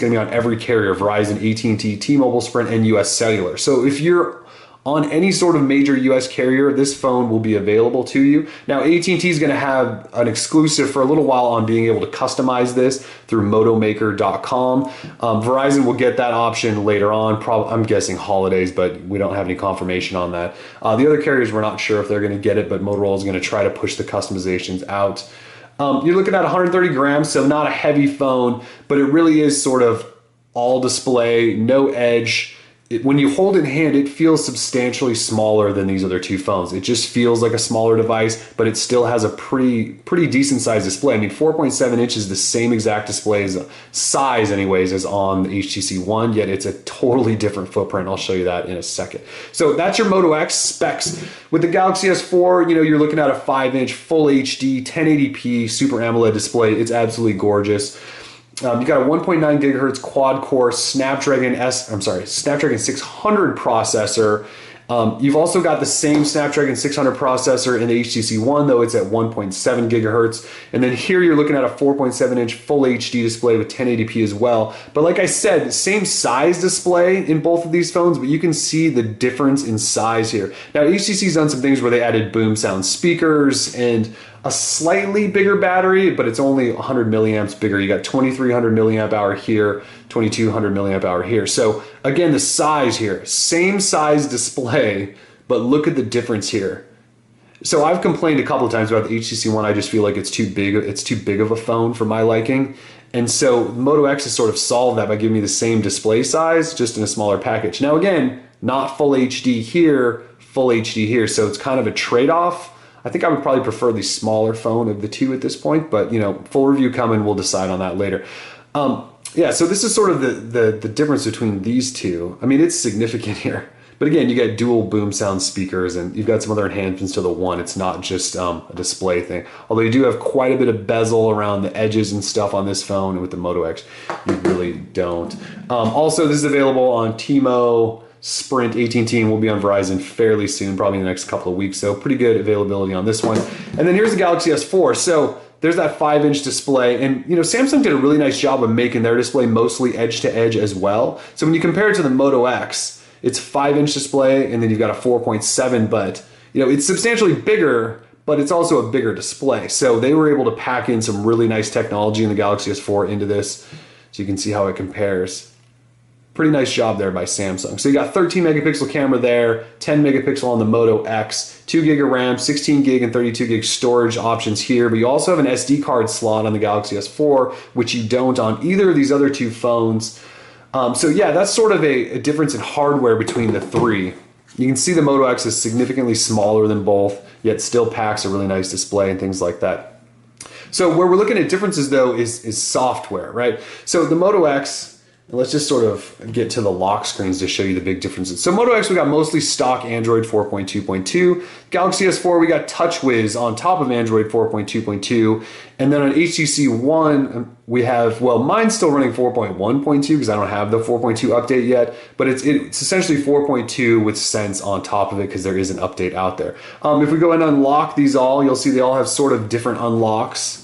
going to be on every carrier: Verizon, AT&T, T-Mobile, Sprint, and US Cellular. So if you're on any sort of major US carrier, this phone will be available to you. Now, AT&T is going to have an exclusive for a little while on being able to customize this through motomaker.com. Verizon will get that option later on, I'm guessing holidays, but we don't have any confirmation on that. The other carriers, we're not sure if they're going to get it, but Motorola is going to try to push the customizations out. You're looking at 130 grams, so not a heavy phone, but it really is sort of all display, no edge. When you hold it in hand, it feels substantially smaller than these other two phones. It just feels like a smaller device, but it still has a pretty decent sized display. I mean, 4.7 inches, the same exact display size anyways as on the HTC One, yet it's a totally different footprint. I'll show you that in a second. So that's your Moto X specs. With the Galaxy S4, you know, you're looking at a 5-inch full HD 1080p Super AMOLED display. It's absolutely gorgeous. You got a 1.9 gigahertz quad-core Snapdragon 600 processor. You've also got the same Snapdragon 600 processor in the HTC One, though it's at 1.7 gigahertz. And then here you're looking at a 4.7-inch full HD display with 1080p as well. But like I said, same size display in both of these phones, but you can see the difference in size here. Now, HTC's done some things where they added boom sound speakers and a slightly bigger battery, but it's only 100 milliamps bigger. You got 2300 milliamp hour here, 2200 milliamp hour here. So again, the size here, same size display, but look at the difference here. So I've complained a couple of times about the HTC One. I just feel like it's too big. It's too big of a phone for my liking. And so Moto X has sort of solved that by giving me the same display size, just in a smaller package. Now again, not full HD here, full HD here. So it's kind of a trade-off. I think I would probably prefer the smaller phone of the two at this point, but you know, full review coming, we'll decide on that later. Yeah, so this is sort of the difference between these two. I mean, it's significant here. But again, you get dual boom sound speakers and you've got some other enhancements to the One. It's not just a display thing. Although you do have quite a bit of bezel around the edges and stuff on this phone, and with the Moto X, you really don't. Also, this is available on T-Mo, Sprint, AT&T, and will be on Verizon fairly soon, probably in the next couple of weeks. So pretty good availability on this one. And then here's the Galaxy S4. So there's that 5-inch display, and you know, Samsung did a really nice job of making their display mostly edge to edge as well. So when you compare it to the Moto X, it's 5-inch display, and then you've got a 4.7, but you know, it's substantially bigger, but it's also a bigger display. So they were able to pack in some really nice technology in the Galaxy S4 into this, so you can see how it compares. Pretty nice job there by Samsung. So you got 13 megapixel camera there, 10 megapixel on the Moto X, 2 gig of RAM, 16 gig and 32 gig storage options here, but you also have an SD card slot on the Galaxy S4, which you don't on either of these other two phones. So yeah, that's sort of a difference in hardware between the three. You can see the Moto X is significantly smaller than both, yet still packs a really nice display and things like that. So where we're looking at differences though is software, right? So the Moto X, let's just sort of get to the lock screens to show you the big differences. So Moto X, we got mostly stock Android 4.2.2. Galaxy S4, we got TouchWiz on top of Android 4.2.2. And then on HTC One, we have, well, mine's still running 4.1.2 because I don't have the 4.2 update yet, but it's essentially 4.2 with Sense on top of it because there is an update out there. If we go and unlock these all, you'll see they all have sort of different unlocks.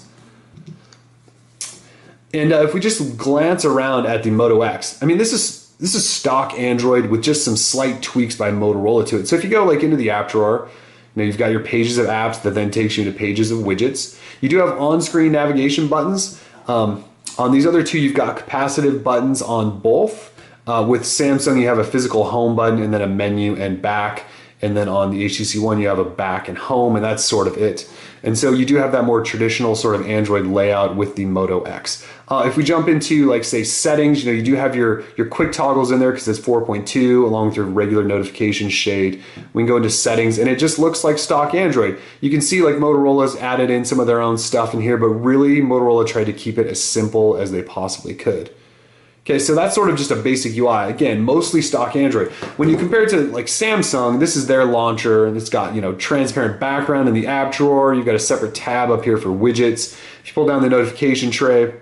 And if we just glance around at the Moto X, I mean, this is stock Android with just some slight tweaks by Motorola to it. So if you go like into the app drawer, you know, you've got your pages of apps that then takes you to pages of widgets. You do have on-screen navigation buttons. On these other two, you've got capacitive buttons on both. With Samsung, you have a physical home button and then a menu and back. And then on the HTC One, you have a back and home, and that's sort of it. And so you do have that more traditional sort of Android layout with the Moto X. If we jump into, like, say, settings, you know, you do have your quick toggles in there because it's 4.2 along with your regular notification shade. We can go into settings, and it just looks like stock Android. You can see, like, Motorola's added in some of their own stuff in here, but really Motorola tried to keep it as simple as they possibly could. Okay, so that's sort of just a basic UI. Again, mostly stock Android. When you compare it to like Samsung, this is their launcher, and it's got, you know, transparent background in the app drawer. You've got a separate tab up here for widgets. If you pull down the notification tray,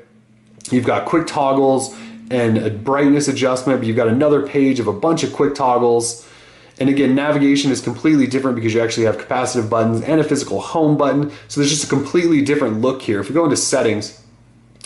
you've got quick toggles and a brightness adjustment, but you've got another page of a bunch of quick toggles. And again, navigation is completely different because you actually have capacitive buttons and a physical home button. So there's just a completely different look here. If we go into settings,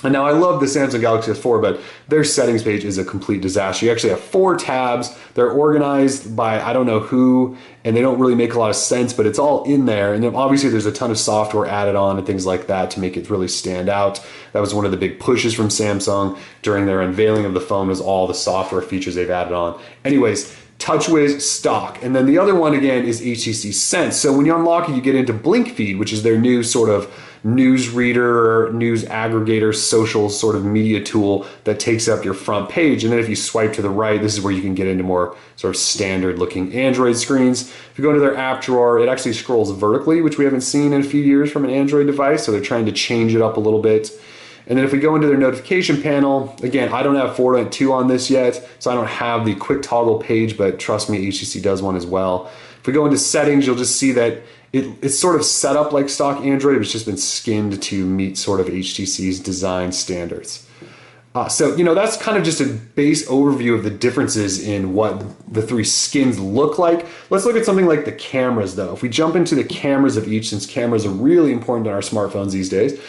And now I love the Samsung Galaxy S4, but their settings page is a complete disaster. You actually have 4 tabs. They're organized by I don't know who, and they don't really make a lot of sense, but it's all in there. And then obviously there's a ton of software added on and things like that to make it really stand out. That was one of the big pushes from Samsung during their unveiling of the phone, was all the software features they've added on. Anyways, TouchWiz stock. And then the other one again is HTC Sense. So when you unlock it, you get into Blink Feed, which is their new sort of news reader, news aggregator, social sort of media tool that takes up your front page. And then if you swipe to the right, this is where you can get into more sort of standard looking Android screens. If you go into their app drawer, it actually scrolls vertically, which we haven't seen in a few years from an Android device. So they're trying to change it up a little bit. And then if we go into their notification panel, again, I don't have 4.2 on this yet, so I don't have the quick toggle page, but trust me, HTC does one as well. If we go into settings, you'll just see that it's sort of set up like stock Android. It's just been skinned to meet sort of HTC's design standards. So, you know, that's kind of just a base overview of the differences in what the 3 skins look like. Let's look at something like the cameras, though. If we jump into the cameras of each, since cameras are really important on our smartphones these days,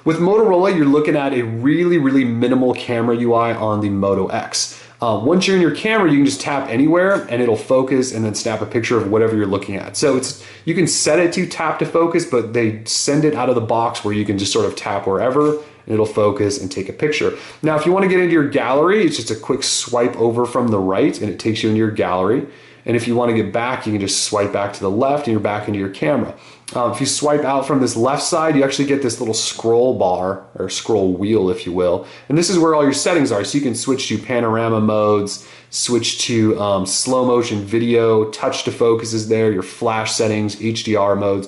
with Motorola, you're looking at a really, really minimal camera UI on the Moto X. Once you're in your camera, you can just tap anywhere and it'll focus and then snap a picture of whatever you're looking at. So you can set it to tap to focus, but they send it out of the box where you can just sort of tap wherever and it'll focus and take a picture. Now, if you want to get into your gallery, it's just a quick swipe over from the right and it takes you into your gallery. And if you want to get back, you can just swipe back to the left and you're back into your camera. If you swipe out from this left side, you actually get this little scroll bar, or scroll wheel, if you will. And this is where all your settings are. So you can switch to panorama modes, switch to slow motion video, touch to focus is there, your flash settings, HDR modes.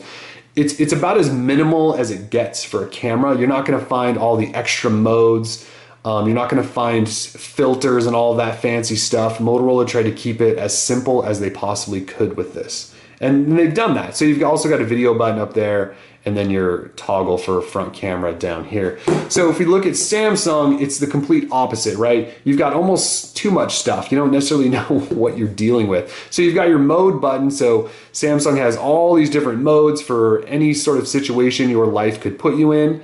It's about as minimal as it gets for a camera. You're not going to find all the extra modes. You're not going to find filters and all of that fancy stuff. Motorola tried to keep it as simple as they possibly could with this. And they've done that. So you've also got a video button up there and then your toggle for front camera down here. So if we look at Samsung, it's the complete opposite, right? You've got almost too much stuff. You don't necessarily know what you're dealing with. So you've got your mode button. So Samsung has all these different modes for any sort of situation your life could put you in.